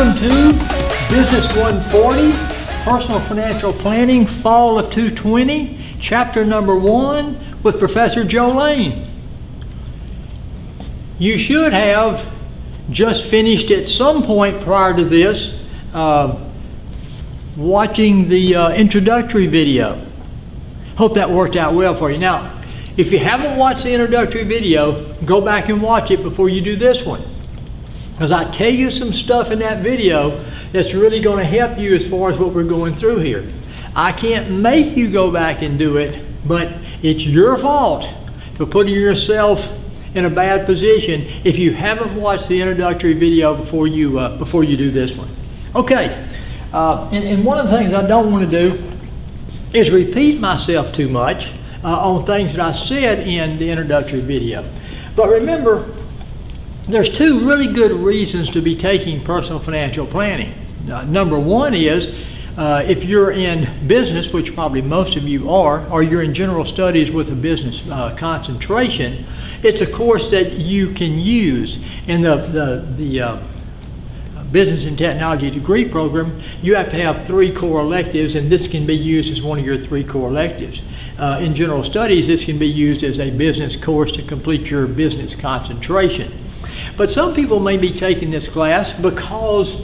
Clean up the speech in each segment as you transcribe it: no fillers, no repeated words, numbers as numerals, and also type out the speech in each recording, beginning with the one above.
Welcome to Business 140, Personal Financial Planning, Fall of 2020, Chapter number 1 with Professor Joe Lane. You should have just finished at some point prior to this watching the introductory video. Hope that worked out well for you. Now, if you haven't watched the introductory video, go back and watch it before you do this one. Because I tell you some stuff in that video that's really going to help you as far as what we're going through here. I can't make you go back and do it, but it's your fault for putting yourself in a bad position if you haven't watched the introductory video before you do this one. Okay, and one of the things I don't want to do is repeat myself too much on things that I said in the introductory video. But remember, there's two really good reasons to be taking personal financial planning. Number one is if you're in business, which probably most of you are, or you're in general studies with a business concentration, it's a course that you can use. In the Business and Technology degree program, you have to have 3 core electives, and this can be used as one of your 3 core electives. In general studies, this can be used as a business course to complete your business concentration. But some people may be taking this class because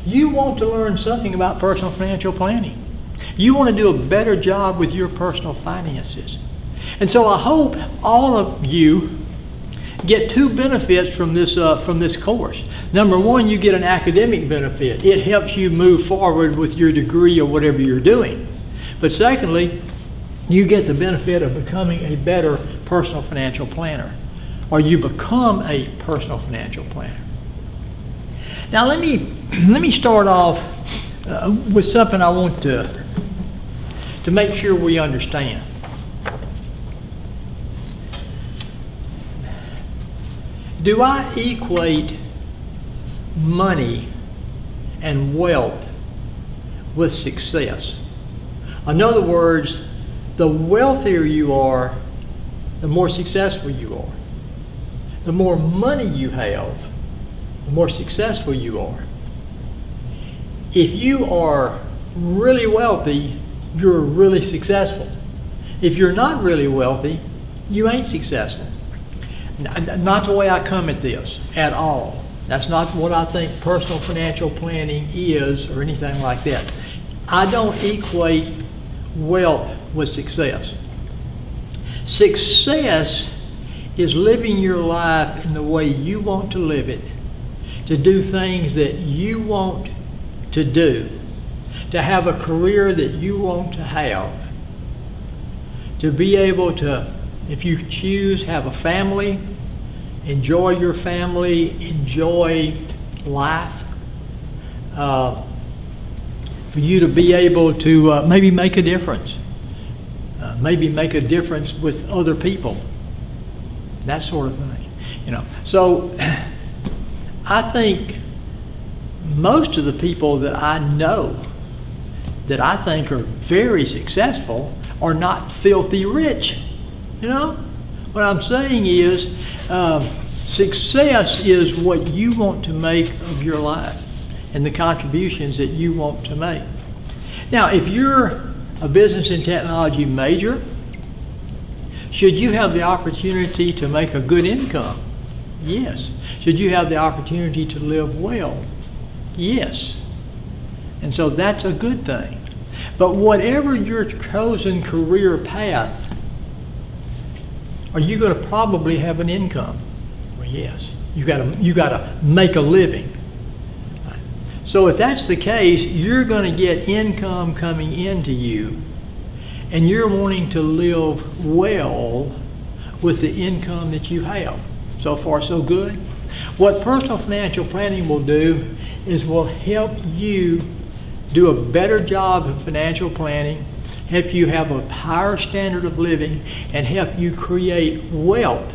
you want to learn something about personal financial planning. You want to do a better job with your personal finances. And so I hope all of you get 2 benefits from this course. Number one, you get an academic benefit. It helps you move forward with your degree or whatever you're doing. But secondly, you get the benefit of becoming a better personal financial planner, or you become a personal financial planner. Now let me start off with something I want to make sure we understand. Do I equate money and wealth with success? In other words, the wealthier you are, the more successful you are. The more money you have, the more successful you are. If you are really wealthy, you're really successful. If you're not really wealthy, you ain't successful. Not the way I come at this at all. That's not what I think personal financial planning is or anything like that. I don't equate wealth with success. Success is living your life in the way you want to live it, to do things that you want to do, to have a career that you want to have, to be able to, if you choose, have a family, enjoy your family, enjoy life, for you to be able to maybe make a difference, maybe make a difference with other people, that sort of thing, you know. So I think most of the people that I know that I think are very successful are not filthy rich, you know. What I'm saying is success is what you want to make of your life and the contributions that you want to make. Now, if you're a business and technology major, should you have the opportunity to make a good income? Yes. Should you have the opportunity to live well? Yes. And so that's a good thing. But whatever your chosen career path, are you going to probably have an income? Well, yes. You got to make a living. So if that's the case, you're going to get income coming into you, and you're wanting to live well with the income that you have. So far, so good. What personal financial planning will do is will help you do a better job of financial planning, help you have a higher standard of living, and help you create wealth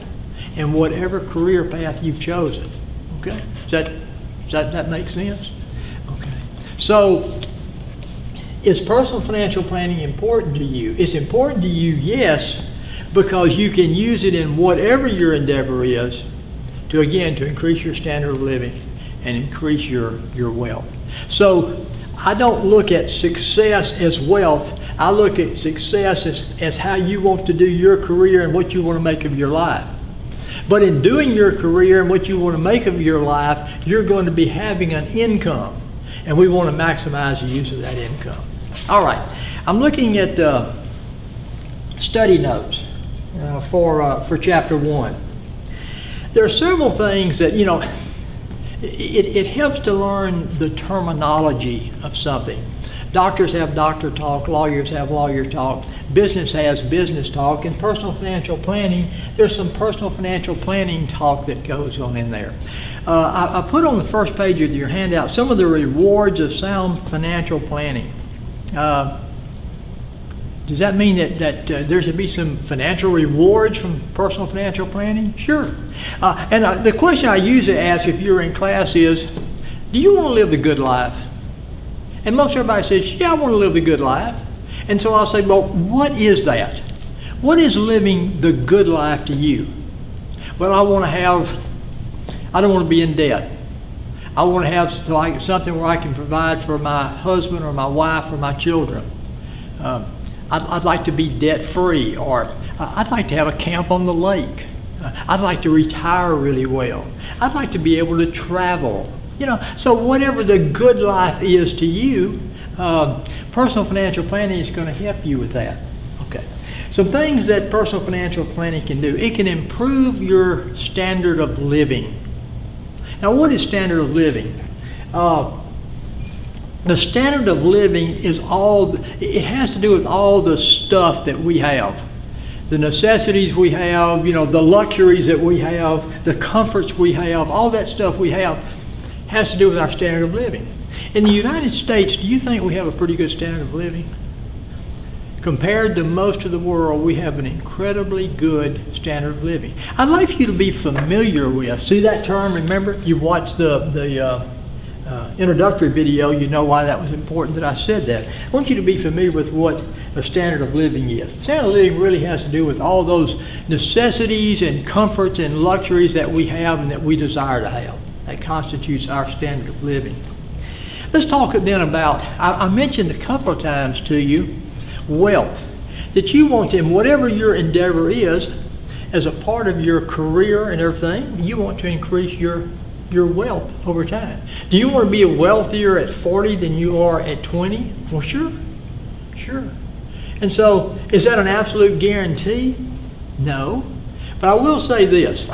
in whatever career path you've chosen. Okay? Does that make sense? Okay. So, is personal financial planning important to you? It's important to you, yes, because you can use it in whatever your endeavor is to, again, to increase your standard of living and increase your wealth. So I don't look at success as wealth. I look at success as how you want to do your career and what you want to make of your life. But in doing your career and what you want to make of your life, you're going to be having an income. And we want to maximize the use of that income. All right, I'm looking at study notes for chapter 1. There are several things that, you know, it helps to learn the terminology of something. Doctors have doctor talk, lawyers have lawyer talk, business has business talk, and personal financial planning, there's some personal financial planning talk that goes on in there. I put on the first page of your handout some of the rewards of sound financial planning. Does that mean that there should be some financial rewards from personal financial planning? Sure. And the question I usually ask if you're in class is, do you want to live the good life? And most everybody says, yeah, I want to live the good life. And so I'll say, well, what is that? What is living the good life to you? Well, I don't want to be in debt. I want to have something where I can provide for my husband or my wife or my children. I'd like to be debt-free, or I'd like to have a camp on the lake. I'd like to retire really well. I'd like to be able to travel. You know, so whatever the good life is to you, personal financial planning is going to help you with that. Okay. Some things that personal financial planning can do. It can improve your standard of living. Now, what is standard of living? The standard of living is it has to do with all the stuff that we have. The necessities we have, you know, the luxuries that we have, the comforts we have, all that stuff we have has to do with our standard of living. In the United States, do you think we have a pretty good standard of living? Compared to most of the world, we have an incredibly good standard of living. I'd like for you to be familiar with, see that term, remember? You watched the introductory video, you know why that was important that I said that. I want you to be familiar with what a standard of living is. Standard of living really has to do with all those necessities and comforts and luxuries that we have and that we desire to have. That constitutes our standard of living. Let's talk then about, I mentioned a couple of times to you, wealth. That you want to, in whatever your endeavor is, as a part of your career and everything, you want to increase your wealth over time. Do you want to be wealthier at 40 than you are at 20? Well, sure. Sure. And so, is that an absolute guarantee? No. But I will say this.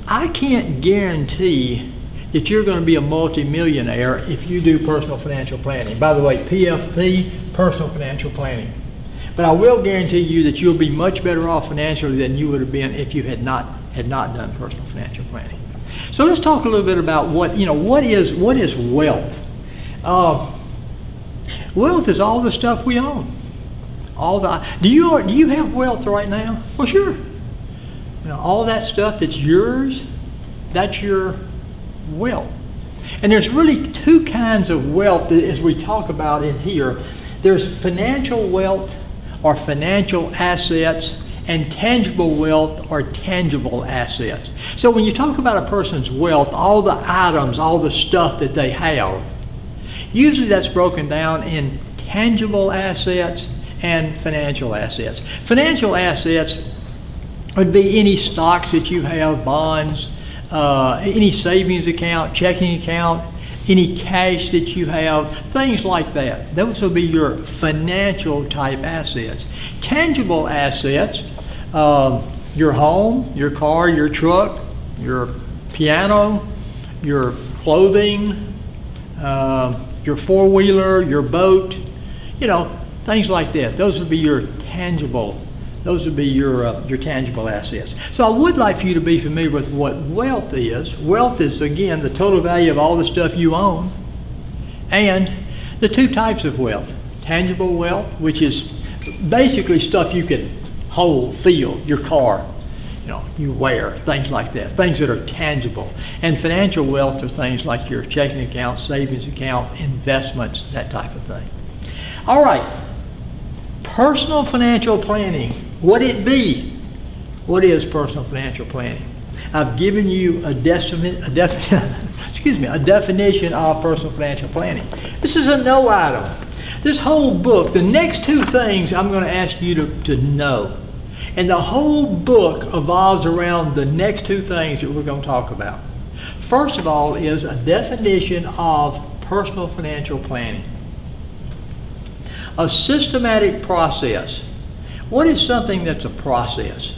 I can't guarantee that you're going to be a multimillionaire if you do personal financial planning. By the way, PFP, personal financial planning. But I will guarantee you that you'll be much better off financially than you would have been if you had not done personal financial planning. So let's talk a little bit about what is wealth. Wealth is all the stuff we own. Do you have wealth right now? Well, sure. You know, all that stuff that's yours, that's your wealth. And there's really two kinds of wealth that, as we talk about in here. There's financial wealth or financial assets, and tangible wealth or tangible assets. So when you talk about a person's wealth, all the items, all the stuff that they have, usually that's broken down in tangible assets and financial assets. Financial assets would be any stocks that you have, bonds, any savings account, checking account, any cash that you have, things like that. Those will be your financial type assets. Tangible assets, your home, your car, your truck, your piano, your clothing, your four-wheeler, your boat, you know, things like that. Those would be your tangible. Those would be your tangible assets. So I would like for you to be familiar with what wealth is. Wealth is, again, the total value of all the stuff you own, and the two types of wealth. Tangible wealth, which is basically stuff you can hold, feel, your car, you know, you wear, things like that, things that are tangible. And financial wealth are things like your checking account, savings account, investments, that type of thing. All right, personal financial planning. What it be? What is personal financial planning? I've given you a definition a definition of personal financial planning. This is a no item. This whole book, the next two things I'm going to ask you to know. And the whole book evolves around the next two things that we're going to talk about. First of all is a definition of personal financial planning. A systematic process. What is something that's a process?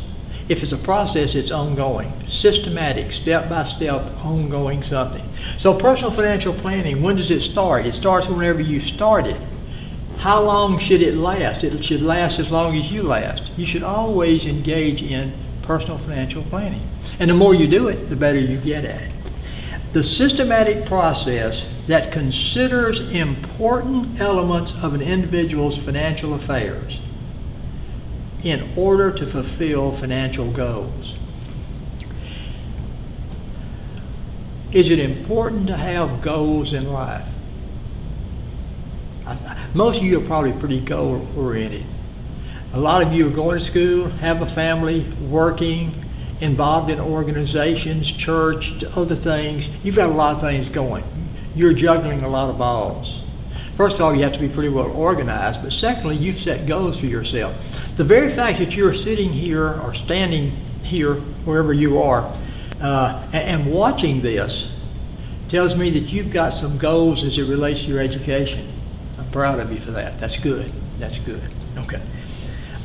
If it's a process, it's ongoing, systematic, step-by-step, ongoing something. So personal financial planning, when does it start? It starts whenever you start it. How long should it last? It should last as long as you last. You should always engage in personal financial planning. And the more you do it, the better you get at it. The systematic process that considers important elements of an individual's financial affairs in order to fulfill financial goals. Is it important to have goals in life? Most of you are probably pretty goal-oriented. A lot of you are going to school, have a family, working, involved in organizations, church, other things. You've got a lot of things going. You're juggling a lot of balls. First of all, you have to be pretty well organized, but secondly, you've set goals for yourself. The very fact that you're sitting here or standing here, wherever you are, and watching this tells me that you've got some goals as it relates to your education. I'm proud of you for that. That's good. That's good. Okay.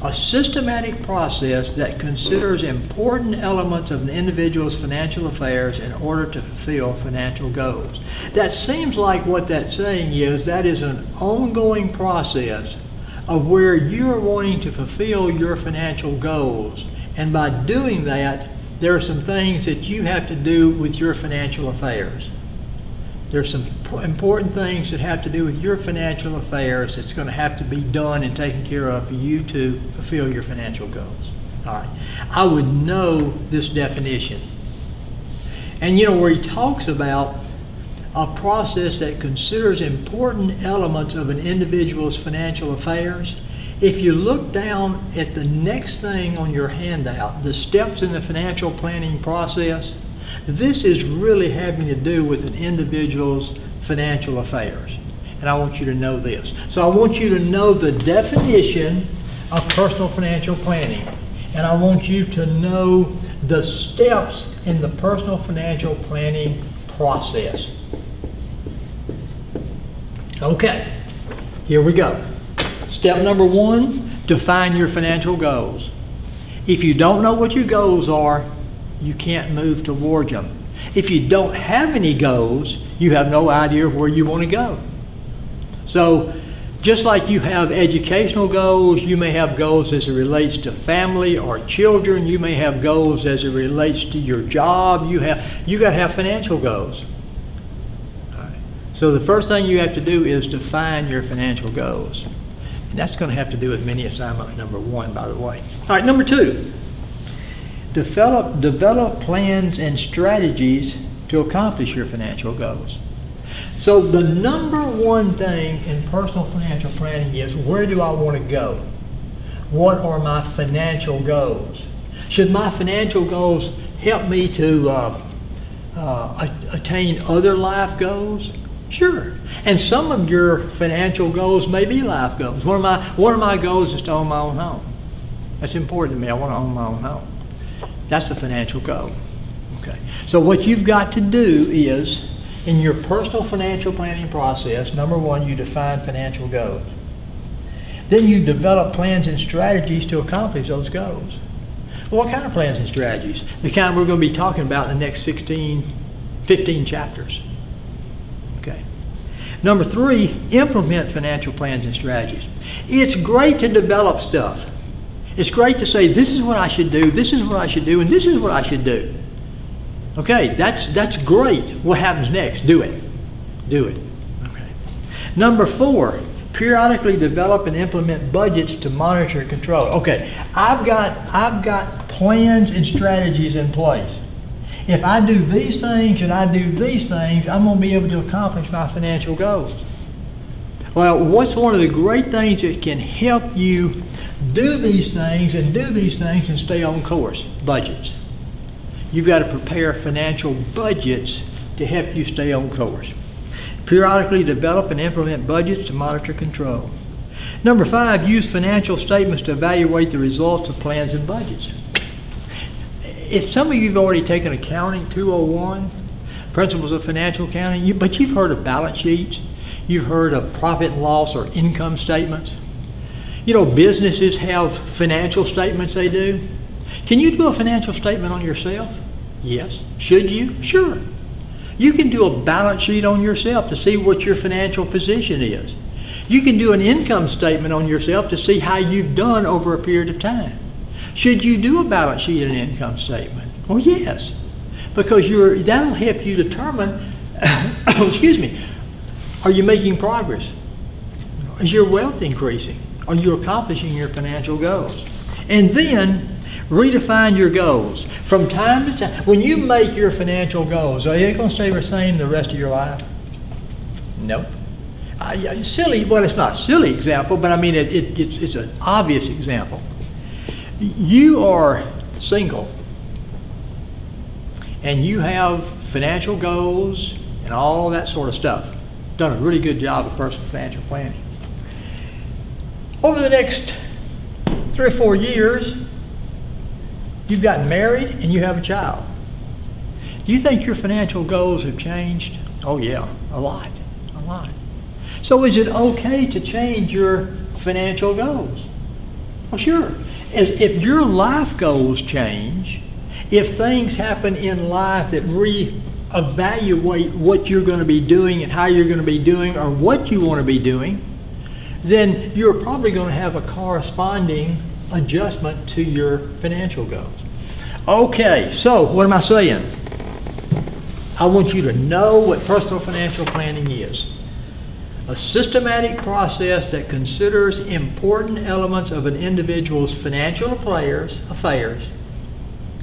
A systematic process that considers important elements of an individual's financial affairs in order to fulfill financial goals. That seems like what that's saying is that is an ongoing process of where you're wanting to fulfill your financial goals. And by doing that, there are some things that you have to do with your financial affairs. There's some important things that have to do with your financial affairs that's going to have to be done and taken care of for you to fulfill your financial goals. All right. I would know this definition. And you know, where he talks about a process that considers important elements of an individual's financial affairs, if you look down at the next thing on your handout, the steps in the financial planning process, this is really having to do with an individual's financial affairs. And I want you to know this. So I want you to know the definition of personal financial planning. And I want you to know the steps in the personal financial planning process. Okay, here we go. Step number one, define your financial goals. If you don't know what your goals are, you can't move towards them. If you don't have any goals, you have no idea where you want to go. So just like you have educational goals, you may have goals as it relates to family or children. You may have goals as it relates to your job. You got to have financial goals. All right. So the first thing you have to do is define your financial goals. And that's going to have to do with mini assignment number one, by the way. All right, number two. Develop plans and strategies to accomplish your financial goals. So the number one thing in personal financial planning is, where do I want to go? What are my financial goals? Should my financial goals help me to attain other life goals? Sure. And some of your financial goals may be life goals. One of my goals is to own my own home. That's important to me. I want to own my own home. That's the financial goal. Okay. So what you've got to do is, in your personal financial planning process, number one, you define financial goals. Then you develop plans and strategies to accomplish those goals. Well, what kind of plans and strategies? The kind we're going to be talking about in the next 15 chapters. Okay. Number three, implement financial plans and strategies. It's great to develop stuff. It's great to say, this is what I should do, this is what I should do, and this is what I should do. Okay, that's great. What happens next? Do it. Do it. Okay. Number four, periodically develop and implement budgets to monitor and control. Okay, I've got plans and strategies in place. If I do these things and I do these things, I'm going to be able to accomplish my financial goals. Well, what's one of the great things that can help you do these things and stay on course? Budgets. You've got to prepare financial budgets to help you stay on course. Periodically develop and implement budgets to monitor control. Number 5, use financial statements to evaluate the results of plans and budgets. If some of you have already taken accounting 201, principles of financial accounting, but you've heard of balance sheets, you've heard of profit and loss or income statements. You know, businesses have financial statements they do. Can you do a financial statement on yourself? Yes. Should you? Sure. You can do a balance sheet on yourself to see what your financial position is. You can do an income statement on yourself to see how you've done over a period of time. Should you do a balance sheet and an income statement? Well, yes, because that'll help you determine, excuse me, are you making progress? Is your wealth increasing? Are you accomplishing your financial goals? And then redefine your goals. From time to time, when you make your financial goals, are they going to stay the same the rest of your life? Nope. Silly, well, it's not a silly example, but I mean, it's an obvious example. You are single, and you have financial goals and all that sort of stuff. Done a really good job of personal financial planning. Over the next 3 or 4 years, you've gotten married and you have a child. Do you think your financial goals have changed? Oh yeah, a lot. So is it okay to change your financial goals? Well, sure. If your life goals change, if things happen in life that re-evaluate what you're going to be doing and how you're going to be doing or what you want to be doing, then you're probably going to have a corresponding adjustment to your financial goals. Okay, so what am I saying? I want you to know what personal financial planning is. A systematic process that considers important elements of an individual's financial affairs,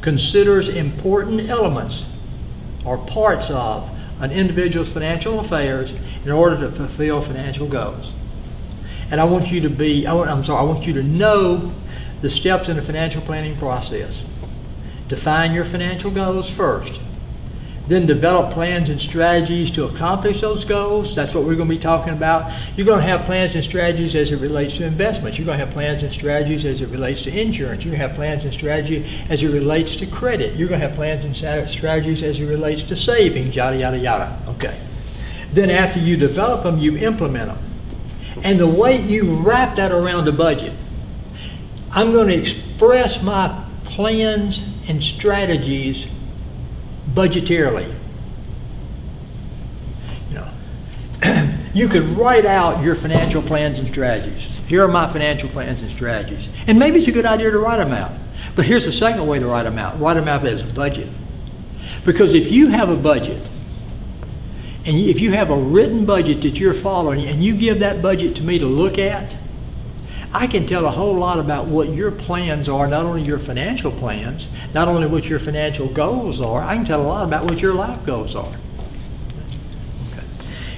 considers important elements or parts of an individual's financial affairs in order to fulfill financial goals. And I want you to I want you to know the steps in the financial planning process. Define your financial goals first. Then develop plans and strategies to accomplish those goals. That's what we're going to be talking about. You're going to have plans and strategies as it relates to investments. You're going to have plans and strategies as it relates to insurance. You're going to have plans and strategies as it relates to credit. You're going to have plans and strategies as it relates to savings, yada, yada, yada. Okay. Then after you develop them, you implement them. And the way you wrap that around a budget, I'm going to express my plans and strategies budgetarily. You know, you could write out your financial plans and strategies. Here are my financial plans and strategies. And maybe it's a good idea to write them out. But here's the second way to write them out. Write them out as a budget. Because if you have a budget, and if you have a written budget that you're following, and you give that budget to me to look at, I can tell a whole lot about what your plans are, not only your financial plans, not only what your financial goals are, I can tell a lot about what your life goals are. Okay.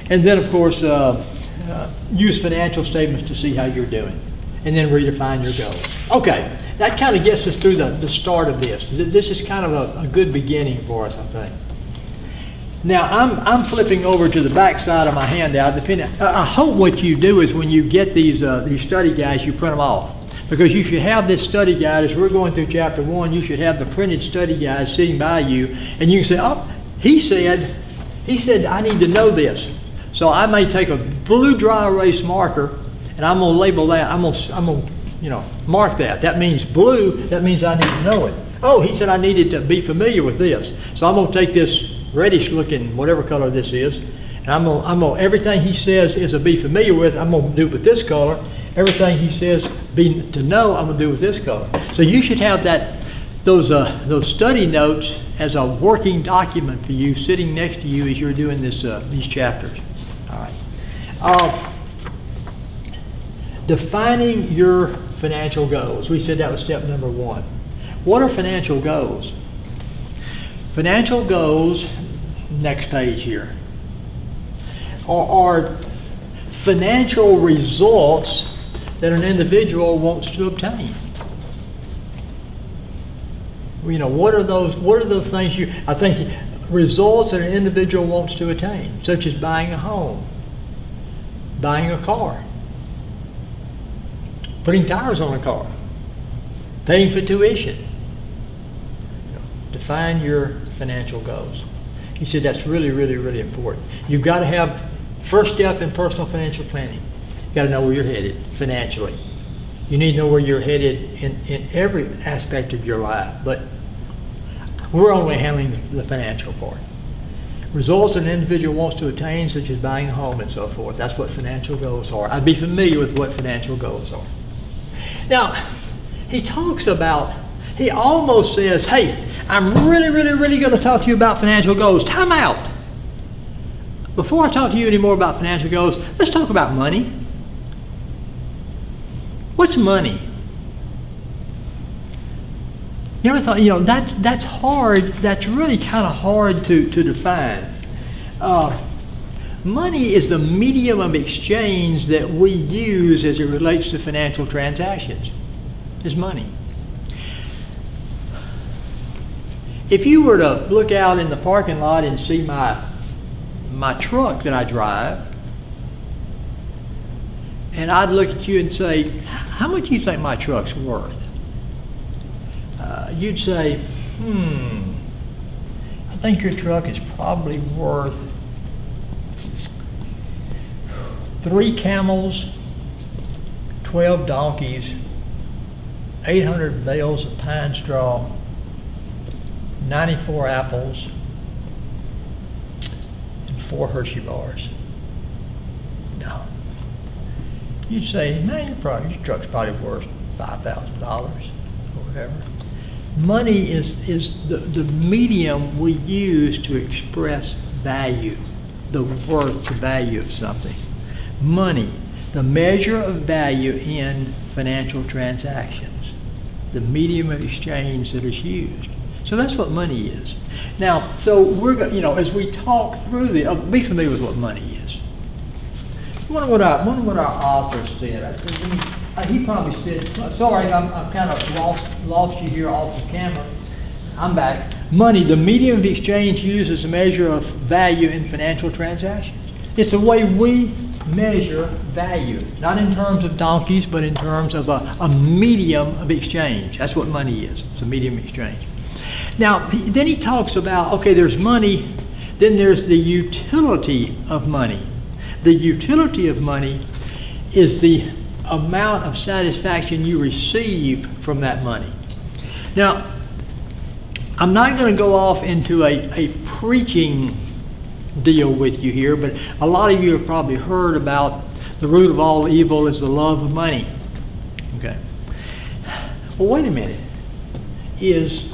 And then, of course, use financial statements to see how you're doing, and then redefine your goals. Okay, that kind of gets us through the start of this. This is kind of a good beginning for us, I think. Now, I'm flipping over to the back side of my handout. I hope what you do is when you get these study guides, you print them off. Because you should have this study guide, as we're going through chapter 1, you should have the printed study guide sitting by you, and you can say, oh, he said I need to know this. So I may take a blue dry erase marker, and I'm going to label that. I'm going to mark that. That means blue. That means I need to know it. Oh, he said I needed to be familiar with this. So I'm going to take this reddish looking, whatever color this is, and I'm gonna everything he says is to be familiar with, I'm gonna do with this color. Everything he says to know, I'm gonna do with this color. So you should have those study notes as a working document for you, sitting next to you as you're doing these chapters. All right. Defining your financial goals. We said that was step number 1. What are financial goals? Financial goals, next page here, are financial results that an individual wants to obtain. You know, what are those things I think results that an individual wants to attain, such as buying a home, buying a car, putting tires on a car, paying for tuition. Define your financial goals. He said that's really, really, really important. You've got to have, first step in personal financial planning, you've got to know where you're headed financially. You need to know where you're headed in every aspect of your life, but we're only handling the financial part. Results an individual wants to attain, such as buying a home and so forth. That's what financial goals are. I'd be familiar with what financial goals are. Now, he talks about, he almost says, hey, I'm really, really, really going to talk to you about financial goals. Time out. Before I talk to you anymore about financial goals, let's talk about money. What's money? You ever thought, that's hard, that's really kind of hard to define. Money is the medium of exchange that we use as it relates to financial transactions, is money. If you were to look out in the parking lot and see my truck that I drive, and I'd look at you and say, how much do you think my truck's worth? You'd say, I think your truck is probably worth 3 camels, 12 donkeys, 800 bales of pine straw, 94 apples, and 4 Hershey bars. No. You'd say, man, your truck's probably worth $5,000 or whatever. Money is the medium we use to express value, the worth, the value of something. Money, the measure of value in financial transactions, the medium of exchange that is used. So that's what money is. Now, so we're going, as we talk through the, be familiar with what money is. One of what our author said. He probably said, sorry, I'm kind of lost you here off the camera. I'm back. Money, the medium of exchange used as a measure of value in financial transactions. It's the way we measure value, not in terms of donkeys, but in terms of a medium of exchange. That's what money is. It's a medium of exchange. Now, then he talks about, okay, there's money, then there's the utility of money. The utility of money is the amount of satisfaction you receive from that money. Now, I'm not going to go off into a preaching deal with you here, but a lot of you have probably heard about the root of all evil is the love of money. Okay. Well, wait a minute. Is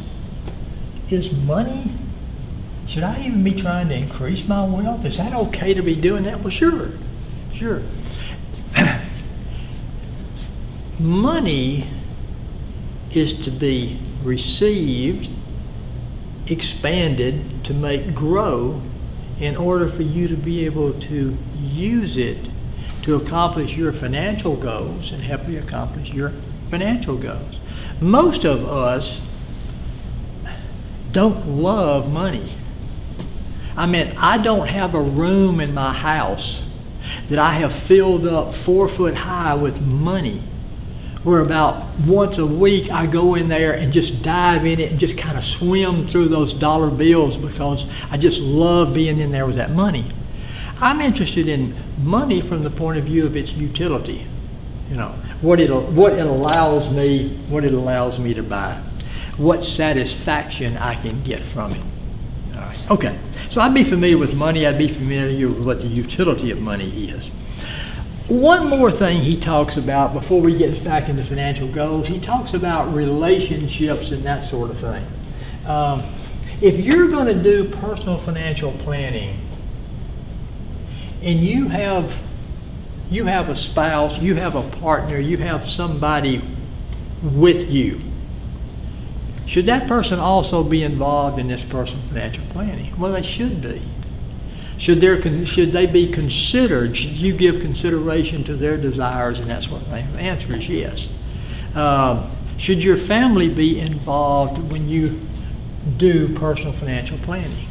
money, should I even be trying to increase my wealth? Is that okay to be doing that? Well, sure. Money is to be received, expanded, to make grow in order for you to be able to use it to accomplish your financial goals and help you accomplish your financial goals. Most of us don't love money. I mean, I don't have a room in my house that I have filled up 4 foot high with money, where about once a week I go in there and just dive in it and just kind of swim through those dollar bills because I just love being in there with that money. I'm interested in money from the point of view of its utility, what it allows me to buy, what satisfaction I can get from it. All right. Okay, so I'd be familiar with money. I'd be familiar with what the utility of money is. One more thing he talks about before we get back into financial goals, he talks about relationships and that sort of thing. If you're going to do personal financial planning and you have a spouse, you have a partner, you have somebody with you, should that person also be involved in this personal financial planning? Well, they should be. Should they be considered? Should you give consideration to their desires and that sort of thing? The answer is yes. Should your family be involved when you do personal financial planning?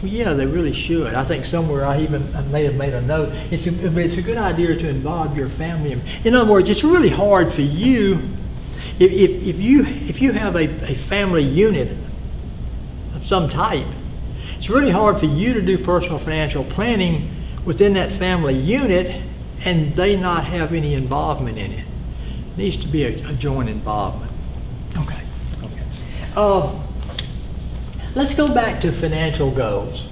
Well, yeah, they really should. I think somewhere I may have made a note. It's a good idea to involve your family. In other words, it's really hard for you if you have a family unit of some type. It's really hard for you to do personal financial planning within that family unit and they not have any involvement in it. It needs to be a joint involvement. Okay. Let's go back to financial goals.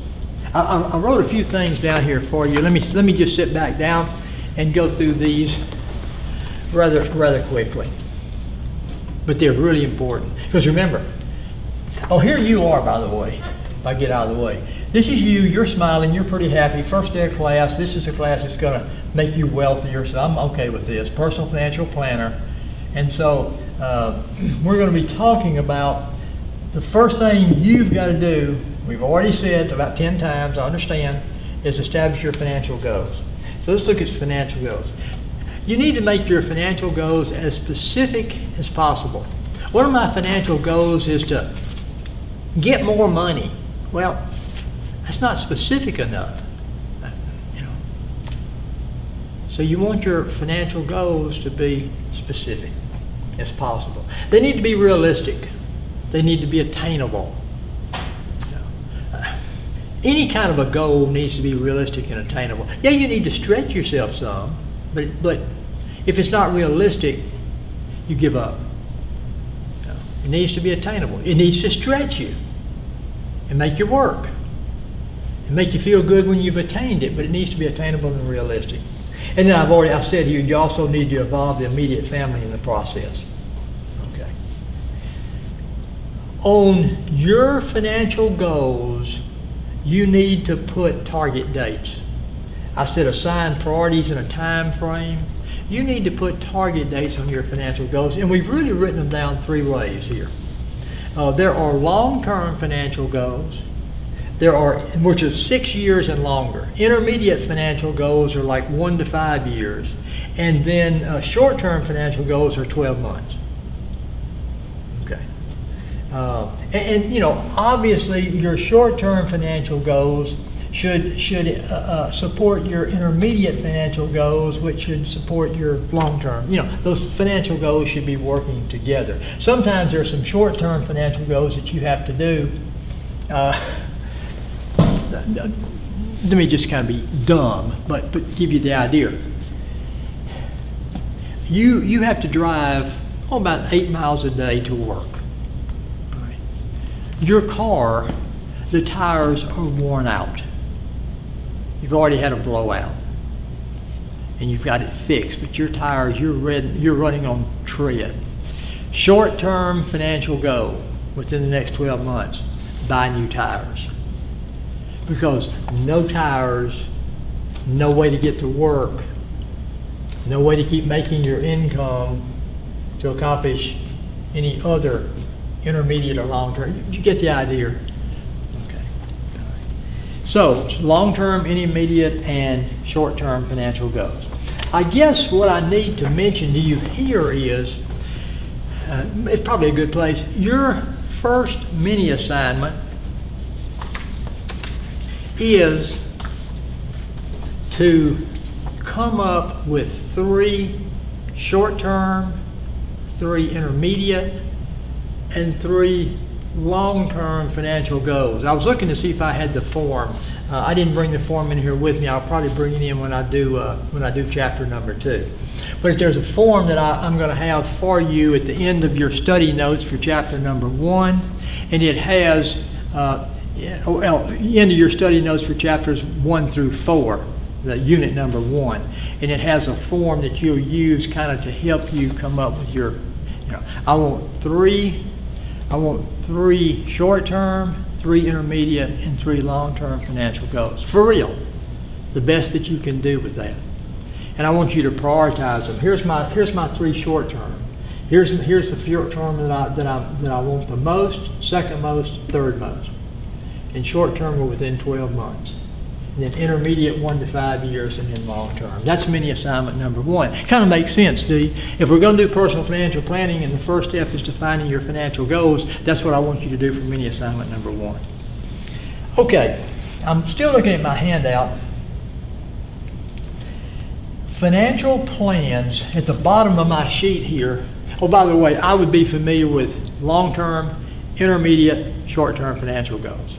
I wrote a few things down here for you. Let me just sit back down and go through these rather quickly. But they're really important. Because remember, here you are, by the way, if I get out of the way. This is you, you're smiling, you're pretty happy, first day of class, this is a class that's going to make you wealthier, so I'm okay with this, personal financial planner. And so we're going to be talking about the first thing you've got to do, we've already said about 10 times, I understand, is establish your financial goals. So let's look at financial goals. You need to make your financial goals as specific as possible. One of my financial goals is to get more money. Well, that's not specific enough. So you want your financial goals to be specific as possible. They need to be realistic. They need to be attainable. Any kind of a goal needs to be realistic and attainable. Yeah, you need to stretch yourself some, but if it's not realistic, you give up. It needs to be attainable. It needs to stretch you and make you work and make you feel good when you've attained it, but it needs to be attainable and realistic. And then I said here, you also need to involve the immediate family in the process. Okay. On your financial goals, you need to put target dates. I said assign priorities in a time frame. You need to put target dates on your financial goals, and we've really written them down 3 ways here. There are long-term financial goals, which are 6 years and longer. Intermediate financial goals are like 1 to 5 years, and then short-term financial goals are 12 months. Okay. And you know, obviously, your short-term financial goals should support your intermediate financial goals, which should support your long-term. You know, those financial goals should be working together. Sometimes there are some short-term financial goals that you have to do. Let me just kind of be dumb, but give you the idea. You have to drive about 8 miles a day to work. All right. Your car, the tires are worn out. You've already had a blowout and you've got it fixed, but your tires, you're running on tread. Short-term financial goal within the next 12 months, buy new tires. Because no tires, no way to get to work, no way to keep making your income to accomplish any other intermediate or long-term. You get the idea. So, long-term, intermediate, and short-term financial goals. I guess what I need to mention to you here is, it's probably a good place, your first mini assignment is to come up with 3 short-term, 3 intermediate, and 3 long-term financial goals. I was looking to see if I had the form. I didn't bring the form in here with me. I'll probably bring it in when I do chapter number 2. But if there's a form that I'm going to have for you at the end of your study notes for chapter number 1, and it has end of your study notes for chapters 1 through 4, the unit number 1, and it has a form that you'll use kind of to help you come up with your, I want 3 short-term, 3 intermediate, and 3 long-term financial goals. For real, the best that you can do with that. And I want you to prioritize them. Here's my 3 short-term. Here's the short-term that I want the most, second most, third most. And short-term are within 12 months. And then intermediate 1 to 5 years, and then long-term. That's mini assignment number 1. Kind of makes sense, do you? If we're going to do personal financial planning and the first step is defining your financial goals, that's what I want you to do for mini assignment number 1. Okay, I'm still looking at my handout. Financial plans at the bottom of my sheet here. Oh, by the way, I would be familiar with long-term, intermediate, short-term financial goals.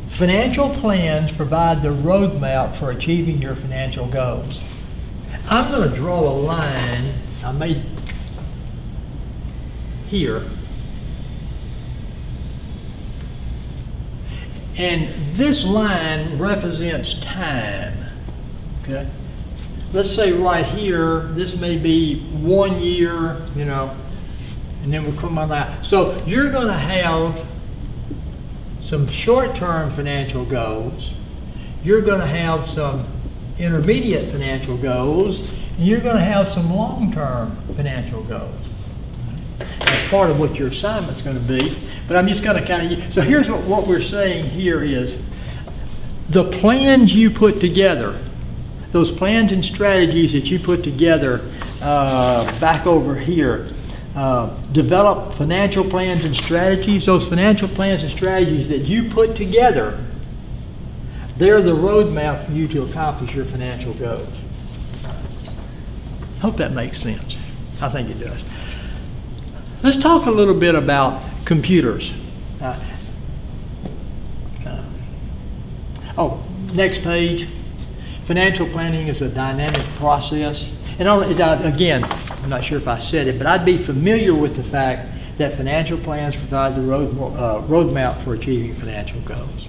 Financial plans provide the roadmap for achieving your financial goals. I'm going to draw a line I made here. And this line represents time. Okay? Let's say right here, this may be 1 year, you know, and then we'll come on that. So you're going to have some short-term financial goals. You're going to have some intermediate financial goals, and you're going to have some long-term financial goals. That's part of what your assignment's going to be. But I'm just going to kind of, so here's what we're saying here is the plans you put together, those plans and strategies that you put together back over here, develop financial plans and strategies. Those financial plans and strategies that you put together, they're the roadmap for you to accomplish your financial goals. Hope that makes sense. I think it does. Let's talk a little bit about computers. Next page. Financial planning is a dynamic process. And again, I'm not sure if I said it, but I'd be familiar with the fact that financial plans provide the roadmap for achieving financial goals.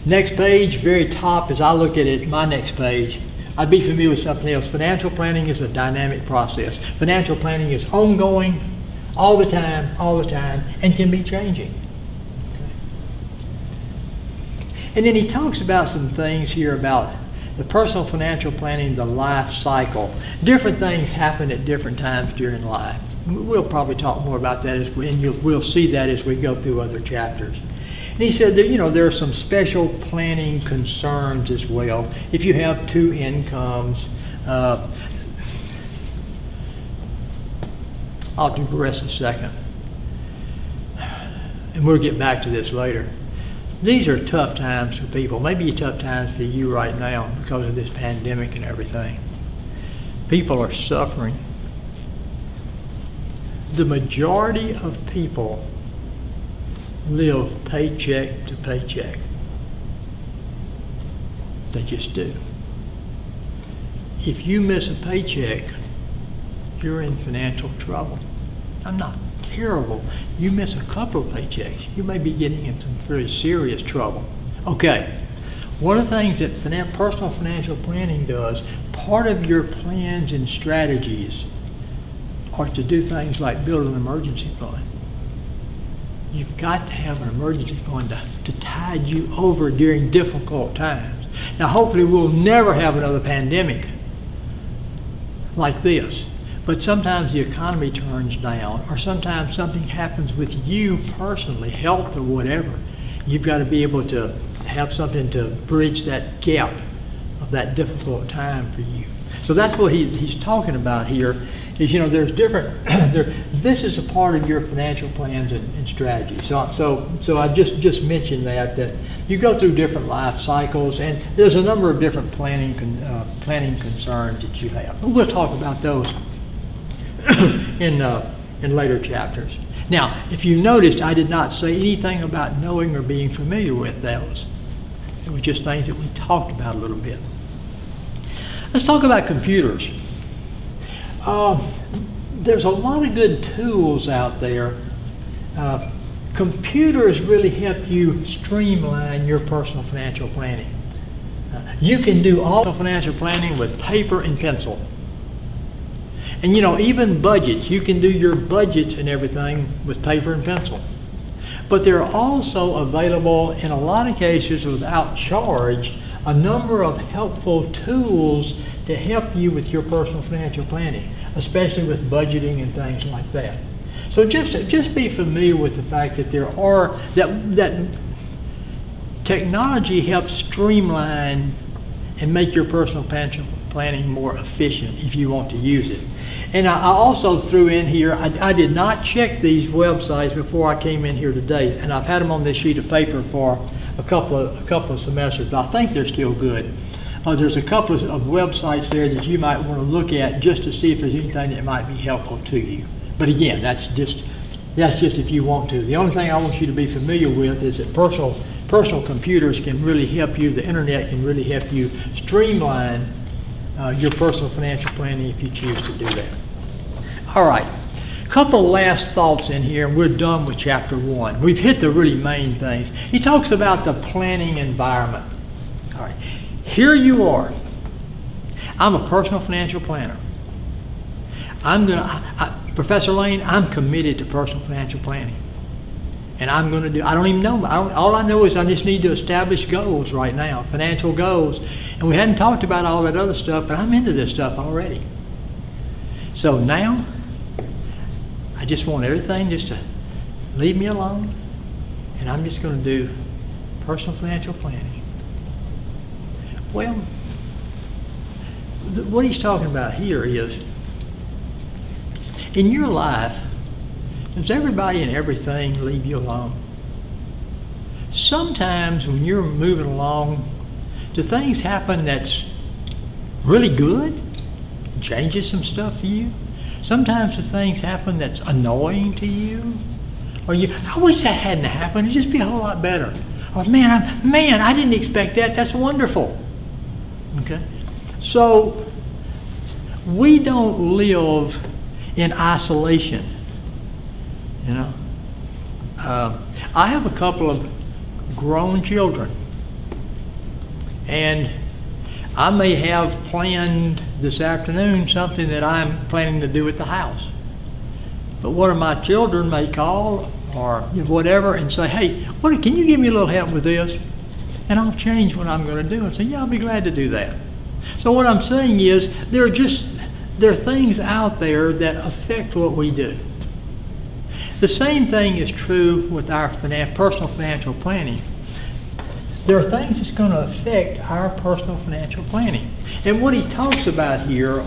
Next page, very top, as I look at it, my next page, I'd be familiar with something else. Financial planning is a dynamic process. Financial planning is ongoing, all the time, and can be changing. And then he talks about some things here about the personal financial planning, the life cycle. Different things happen at different times during life. We'll probably talk more about that, and we'll see that as we go through other chapters. And he said that, you know, there are some special planning concerns as well. If you have two incomes, I'll do the rest in a second. And we'll get back to this later. These are tough times for people. Maybe tough times for you right now because of this pandemic and everything. People are suffering. The majority of people live paycheck to paycheck. They just do. If you miss a paycheck, you're in financial trouble. I'm not terrible. You miss a couple of paychecks, you may be getting in some very serious trouble. Okay, one of the things that personal financial planning does, part of your plans and strategies are to do things like build an emergency fund. You've got to have an emergency fund to tide you over during difficult times. Now hopefully we'll never have another pandemic like this. But sometimes the economy turns down, or sometimes something happens with you personally, health or whatever. You've got to be able to have something to bridge that gap of that difficult time for you. So that's what he's talking about here, is, you know, there's different, this is a part of your financial plans and strategies. So I just mentioned that you go through different life cycles, and there's a number of different planning concerns that you have. We'll talk about those in later chapters. Now, if you noticed, I did not say anything about knowing or being familiar with those. It was just things that we talked about a little bit. Let's talk about computers. There's a lot of good tools out there. Computers really help you streamline your personal financial planning. You can do all financial planning with paper and pencil. And you know, even budgets, you can do your budgets and everything with paper and pencil. But they're also available, in a lot of cases without charge, a number of helpful tools to help you with your personal financial planning, especially with budgeting and things like that. So just be familiar with the fact that there are, that technology helps streamline and make your personal planning more efficient if you want to use it. And I also threw in here, I did not check these websites before I came in here today, and I've had them on this sheet of paper for a couple of semesters, but I think they're still good. There's a couple of websites there that you might want to look at just to see if there's anything that might be helpful to you. But again, that's just if you want to. The only thing I want you to be familiar with is that personal computers can really help you. The internet can really help you streamline your personal financial planning if you choose to do that. All right, a couple last thoughts in here, and we're done with chapter 1. We've hit the really main things. He talks about the planning environment. All right, here you are. I'm a personal financial planner. Professor Lane, I'm committed to personal financial planning. And I'm going to do, I don't even know, all I know is I just need to establish goals right now, financial goals. And we hadn't talked about all that other stuff, but I'm into this stuff already. So now, I just want everything just to leave me alone, and I'm just going to do personal financial planning. Well, what he's talking about here is, in your life, does everybody and everything leave you alone? Sometimes when you're moving along, do things happen that's really good, changes some stuff for you? Sometimes the things happen that's annoying to you, or I wish that hadn't happened. It'd just be a whole lot better. Or man, I didn't expect that. That's wonderful. Okay, so we don't live in isolation. You know, I have a couple of grown children, and I may have planned this afternoon something that I'm planning to do at the house. But one of my children may call or whatever and say, hey, can you give me a little help with this? And I'll change what I'm going to do and say, yeah, I'll be glad to do that. So what I'm saying is there are things out there that affect what we do. The same thing is true with our personal financial planning. There are things that's going to affect our personal financial planning. And what he talks about here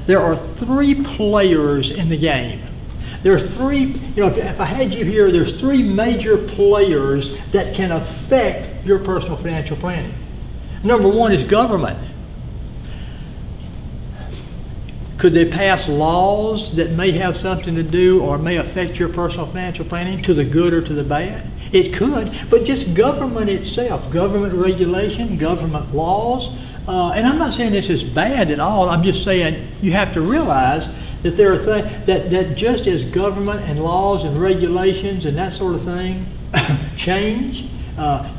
there are 3 players in the game. There are 3, if I had you here, there's 3 major players that can affect your personal financial planning. Number 1 is government. Could they pass laws that may have something to do or may affect your personal financial planning to the good or to the bad? It could, but just government itself, government regulation, government laws, and I'm not saying this is bad at all. I'm just saying you have to realize that there are things that just as government and laws and regulations and that sort of thing change,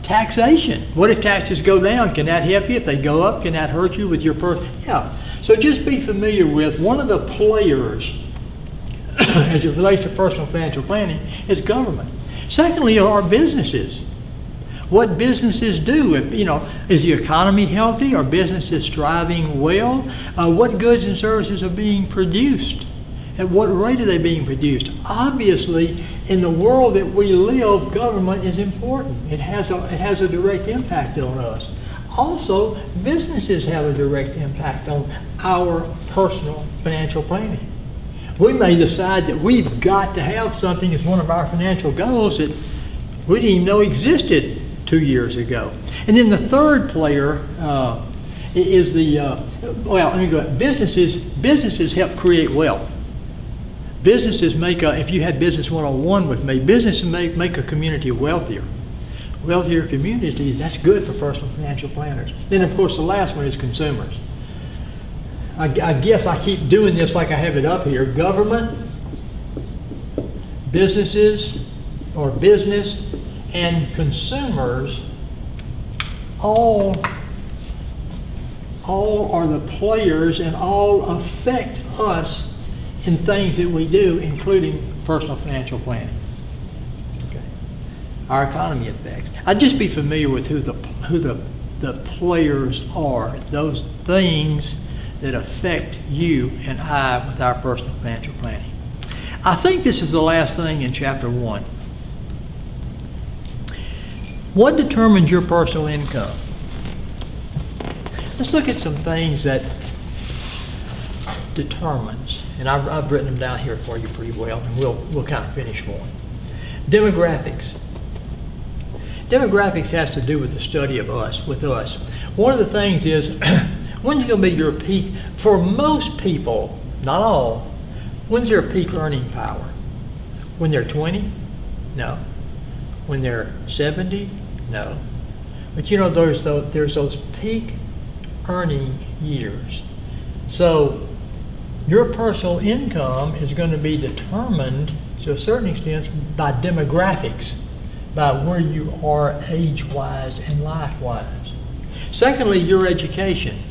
taxation. What if taxes go down? Can that help you? If they go up, can that hurt you with your Yeah. So just be familiar with one of the players as it relates to personal financial planning is government. Secondly, are businesses. What businesses do, is the economy healthy? Are businesses thriving well? What goods and services are being produced? At what rate are they being produced? Obviously, in the world that we live, government is important. It has a direct impact on us. Also, businesses have a direct impact on our personal financial planning. We may decide that we've got to have something as one of our financial goals that we didn't even know existed 2 years ago. And then the third player is businesses. Businesses help create wealth. Businesses if you had Business 101 with me, businesses make a community wealthier. Wealthier communities, that's good for personal financial planners. Then of course the last one is consumers. I guess I keep doing this like I have it up here. Government, businesses or business, and consumers all are the players and all affect us in things that we do, including personal financial planning. Okay. Our economy affects. I'd just be familiar with who the players are, those things that affect you and I with our personal financial planning. I think this is the last thing in chapter 1. What determines your personal income? Let's look at some things that determines, and I've written them down here for you pretty well, and we'll kind of finish one. Demographics. Demographics has to do with the study of us, with us. One of the things is, when's going to be your peak? For most people, not all, when's their peak earning power? When they're 20? No. When they're 70? No. But you know, there's those peak earning years. So your personal income is going to be determined to a certain extent by demographics, by where you are age-wise and life-wise. Secondly, your education.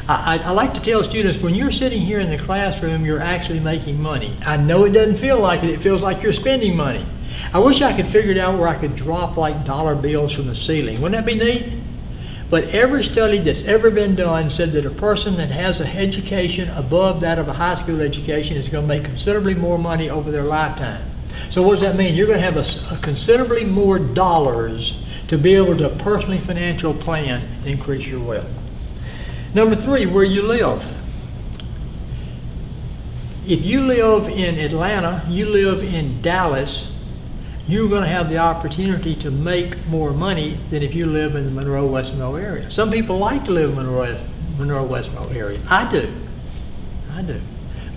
I like to tell students, when you're sitting here in the classroom, you're actually making money. I know it doesn't feel like it. It feels like you're spending money. I wish I could figure it out where I could drop like dollar bills from the ceiling. Wouldn't that be neat? But every study that's ever been done said that a person that has an education above that of a high school education is going to make considerably more money over their lifetime. So what does that mean? You're going to have a considerably more dollars to be able to personally financial plan and increase your wealth. Number 3, where you live. If you live in Atlanta, you live in Dallas, you're going to have the opportunity to make more money than if you live in the Monroe-West Monroe area. Some people like to live in Monroe-West Monroe area. I do.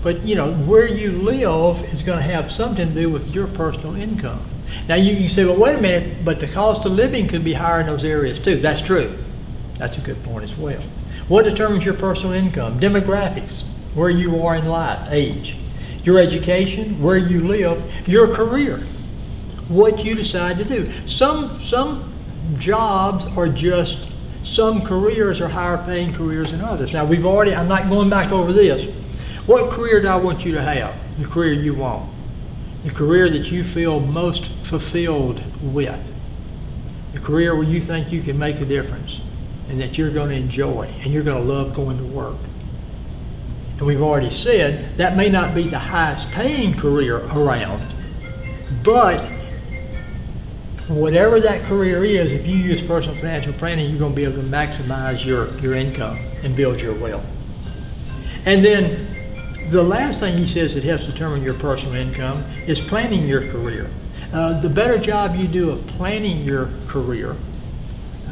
But you know, where you live is going to have something to do with your personal income. Now you can say, well, wait a minute, but the cost of living could be higher in those areas too. That's true. That's a good point as well. What determines your personal income? Demographics, where you are in life, age. Your education, where you live, your career, what you decide to do. Some jobs are just, some careers are higher paying careers than others. Now I'm not going back over this. What career do I want you to have? The career you want. The career that you feel most fulfilled with. The career where you think you can make a difference and that you're going to enjoy and you're going to love going to work. And we've already said that may not be the highest paying career around, but whatever that career is, if you use personal financial planning, you're going to be able to maximize your income and build your wealth. And then the last thing he says that helps determine your personal income is planning your career. The better job you do of planning your career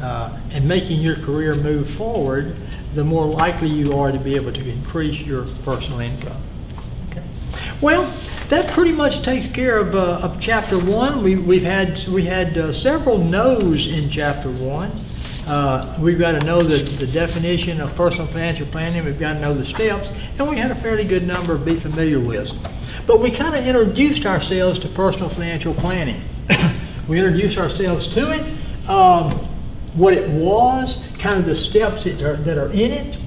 and making your career move forward, the more likely you are to be able to increase your personal income. Okay. Well, that pretty much takes care of chapter 1. We had several no's in chapter 1. We've got to know the definition of personal financial planning. We've got to know the steps, and we had a fairly good number of be familiar with. But we kind of introduced ourselves to personal financial planning. We introduced ourselves to it, what it was, kind of the steps that are in it.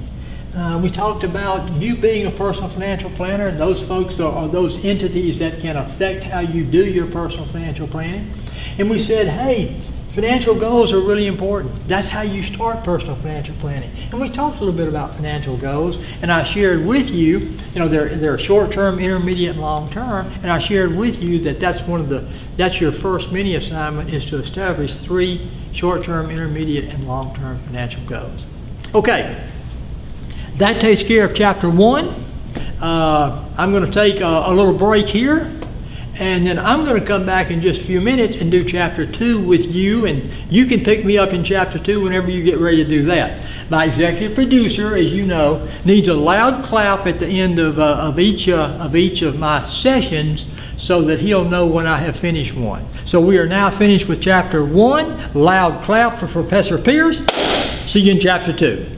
We talked about you being a personal financial planner, and those folks are those entities that can affect how you do your personal financial planning. And we said, hey, financial goals are really important. That's how you start personal financial planning. And we talked a little bit about financial goals, and I shared with you, they're short-term, intermediate, and long-term, and I shared with you that that's your first mini assignment, is to establish 3 short-term, intermediate, and long-term financial goals. Okay, that takes care of chapter 1. I'm going to take a little break here. And then I'm going to come back in just a few minutes and do chapter 2 with you, and you can pick me up in chapter 2 whenever you get ready to do that. My executive producer, as you know, needs a loud clap at the end of each of my sessions so that he'll know when I have finished one. So we are now finished with chapter 1. Loud clap for Professor Pierce. See you in chapter 2.